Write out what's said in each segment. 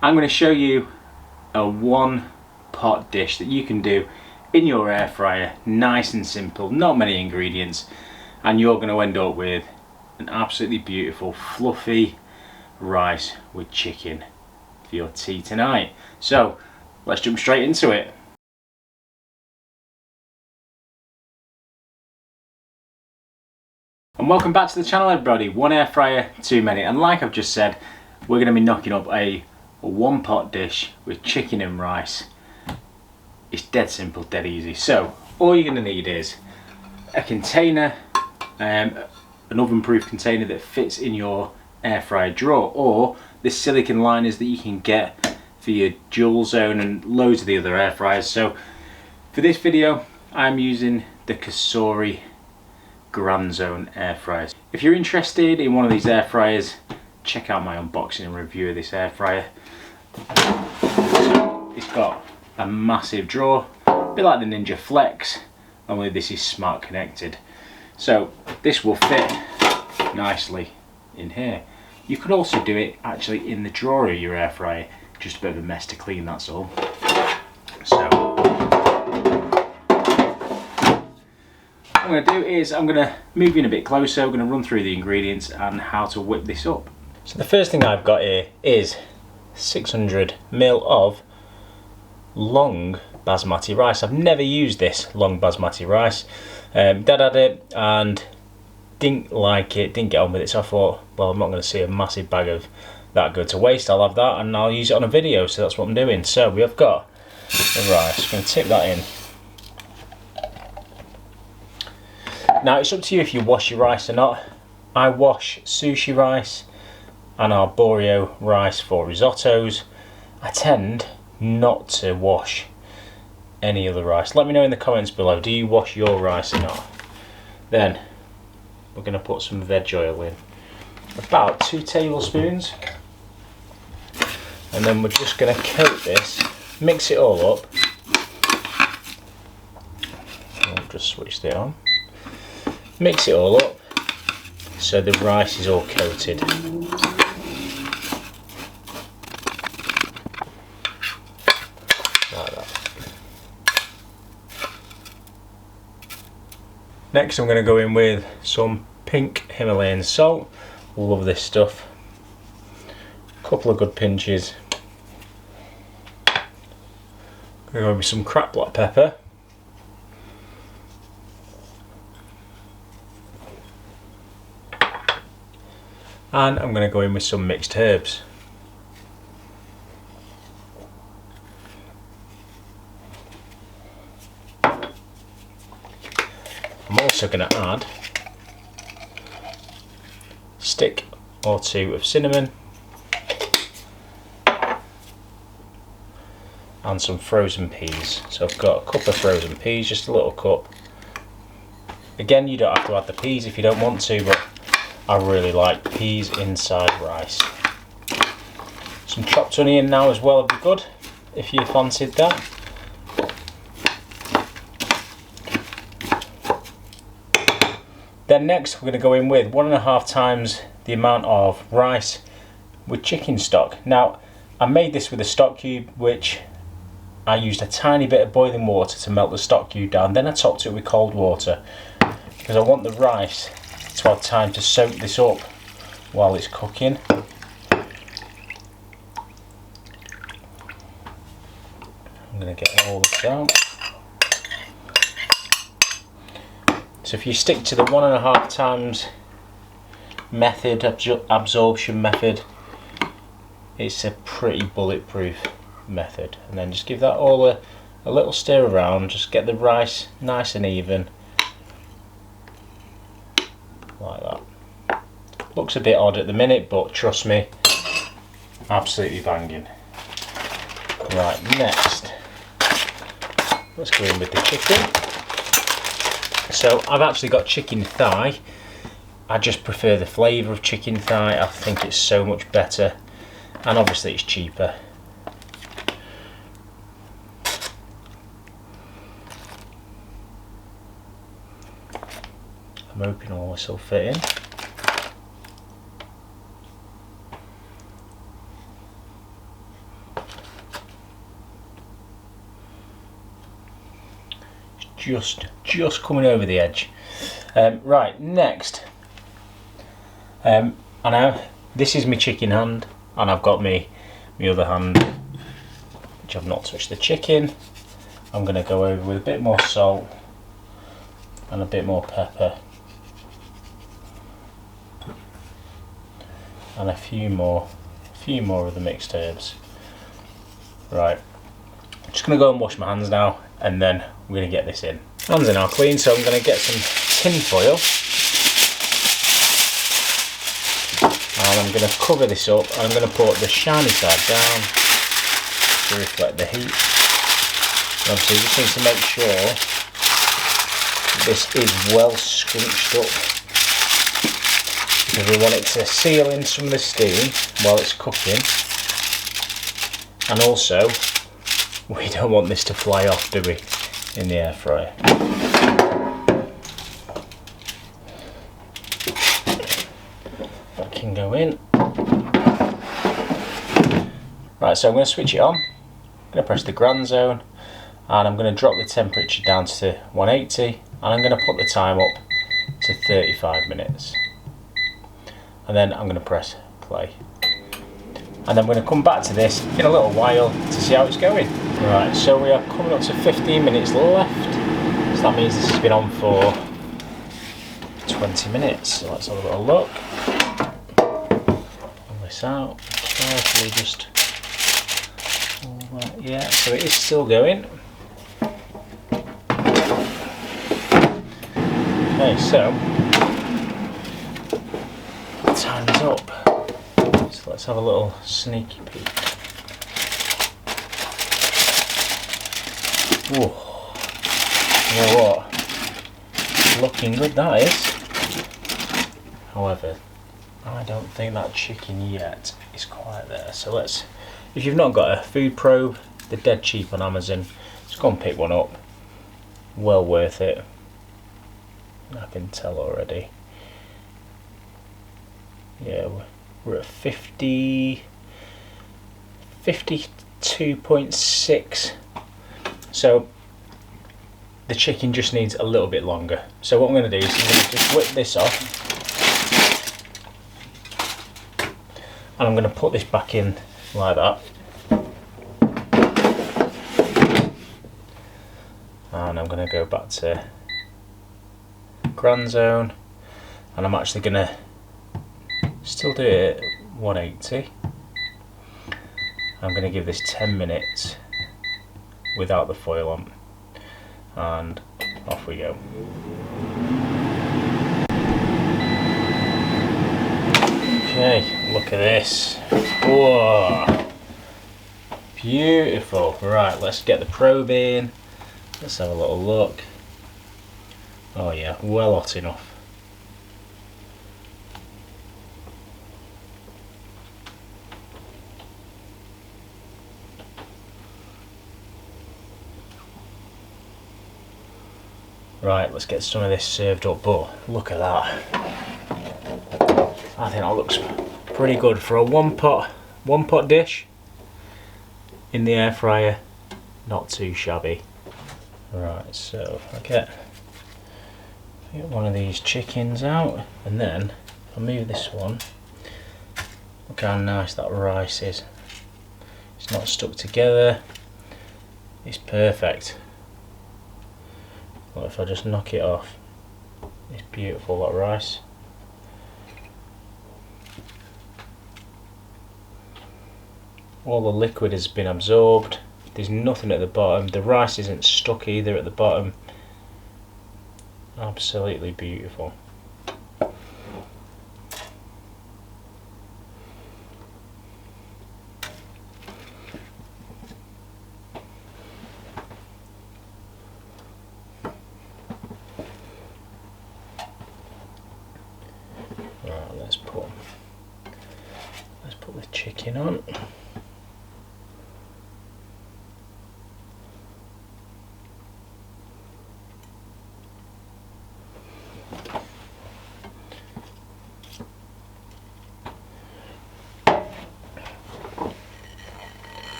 I'm going to show you a one pot dish that you can do in your air fryer, nice and simple, not many ingredients, and you're going to end up with an absolutely beautiful fluffy rice with chicken for your tea tonight. So let's jump straight into it. And welcome back to the channel, everybody. One air fryer too many, and like I've just said, we're going to be knocking up a one pot dish with chicken and rice. It's dead simple, dead easy. So all you're going to need is a container, an oven proof container that fits in your air fryer drawer, or the silicone liners that you can get for your dual zone and loads of the other air fryers. So for this video I'm using the Cosori Grand Zone air fryers. If you're interested in one of these air fryers, check out my unboxing and review of this air fryer. It's got a massive drawer, a bit like the Ninja Flex, only this is smart connected. So this will fit nicely in here. You could also do it actually in the drawer of your air fryer, just a bit of a mess to clean, that's all. So what I'm going to do is I'm going to move in a bit closer. We're going to run through the ingredients and how to whip this up. So the first thing I've got here is 600 ml of long basmati rice. I've never used this long basmati rice. Dad had it and didn't like it, didn't get on with it, so I thought, well, I'm not going to see a massive bag of that go to waste. I'll have that and I'll use it on a video, so that's what I'm doing. So we have got the rice. I'm going to tip that in. Now it's up to you if you wash your rice or not. I wash sushi rice and arborio rice for risottos. I tend not to wash any other rice. Let me know in the comments below, do you wash your rice or not? Then we're going to put some veg oil in, about 2 tablespoons, and then we're just going to coat this, mix it all up. I'll just switch it on. Mix it all up so the rice is all coated. Like that. Next I'm going to go in with some pink Himalayan salt. Love this stuff. A couple of good pinches. I'm going to go in with some cracked black pepper. And I'm going to go in with some mixed herbs. I'm also going to add a stick or 2 of cinnamon and some frozen peas. So I've got a cup of frozen peas, just a little cup. Again, you don't have to add the peas if you don't want to, but I really like peas inside rice. Some chopped onion now as well would be good if you fancied that. Then next we're going to go in with 1.5 times the amount of rice with chicken stock. Now I made this with a stock cube, which I used a tiny bit of boiling water to melt the stock cube down, then I topped it with cold water because I want the rice to have time to soak this up while it's cooking. I'm going to get all this out. So if you stick to the 1.5 times method, absorption method, it's a pretty bulletproof method. And then just give that all a little stir around, just get the rice nice and even, like that. Looks a bit odd at the minute, but trust me, absolutely banging. Right, next, let's go in with the chicken. So I've actually got chicken thigh. I just prefer the flavour of chicken thigh. I think it's so much better, and obviously it's cheaper. I'm hoping all this will fit in. just coming over the edge. Right, next, I know this is my chicken hand, and I've got my other hand, which I've not touched the chicken. I'm going to go over with a bit more salt and a bit more pepper and a few more of the mixed herbs. Right, I'm just going to go and wash my hands now, and then we're going to get this in. Hands are now clean, so I'm going to get some tin foil and I'm going to cover this up, and I'm going to put the shiny side down to reflect the heat. And obviously you just need to make sure this is well scrunched up, because we want it to seal in some of the steam while it's cooking, and also we don't want this to fly off, do we, in the air fryer. That can go in. Right, so I'm going to switch it on. I'm going to press the grand zone, and I'm going to drop the temperature down to 180, and I'm going to put the time up to 35 minutes. And then I'm going to press play. And then we're going to come back to this in a little while to see how it's going. Right, so we are coming up to 15 minutes left. So that means this has been on for 20 minutes. So let's have a little look. Pull this out. Carefully just... yeah, so it is still going. Okay, so the time is up. So let's have a little sneaky peek. Whoa. You know what? Looking good, that is. However, I don't think that chicken yet is quite there. So let's, if you've not got a food probe, they're dead cheap on Amazon. Just go and pick one up. Well worth it. I can tell already. Yeah, we're at 52.6. So the chicken just needs a little bit longer. So what I'm going to do is I'm going to just whip this off, and I'm going to put this back in like that, and I'm going to go back to grand zone, and I'm actually going to still do it at 180. I'm going to give this 10 minutes without the foil on, and off we go. Okay, look at this. Whoa, beautiful. Right, let's get the probe in. Let's have a little look. Oh yeah, well hot enough. Right, let's get some of this served up, but look at that. I think that looks pretty good for a one pot dish in the air fryer. Not too shabby. Right, so if I get one of these chickens out, and then if I move this one, look how nice that rice is. It's not stuck together. It's perfect. Well, if I just knock it off, it's beautiful, that rice. All the liquid has been absorbed. There's nothing at the bottom. The rice isn't stuck either at the bottom. Absolutely beautiful. Right, let's put the chicken on.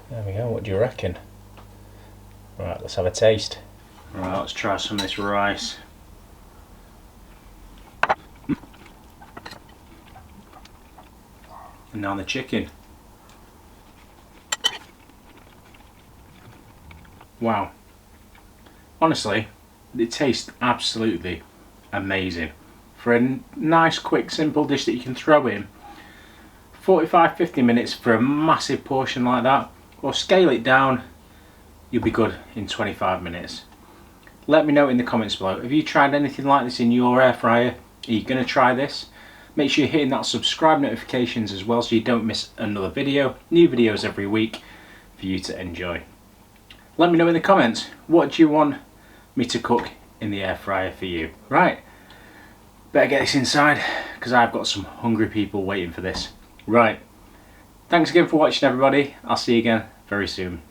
There we go, what do you reckon? Right, let's have a taste. Right, let's try some of this rice. And now the chicken. Wow. Honestly, it tastes absolutely amazing. For a nice, quick, simple dish that you can throw in, 45-50 minutes for a massive portion like that, or scale it down, you'll be good in 25 minutes. Let me know in the comments below, have you tried anything like this in your air fryer? Are you going to try this? Make sure you're hitting that subscribe notifications as well so you don't miss another video. New videos every week for you to enjoy. Let me know in the comments, what do you want me to cook in the air fryer for you? Right, better get this inside because I've got some hungry people waiting for this. Right, thanks again for watching everybody. I'll see you again very soon.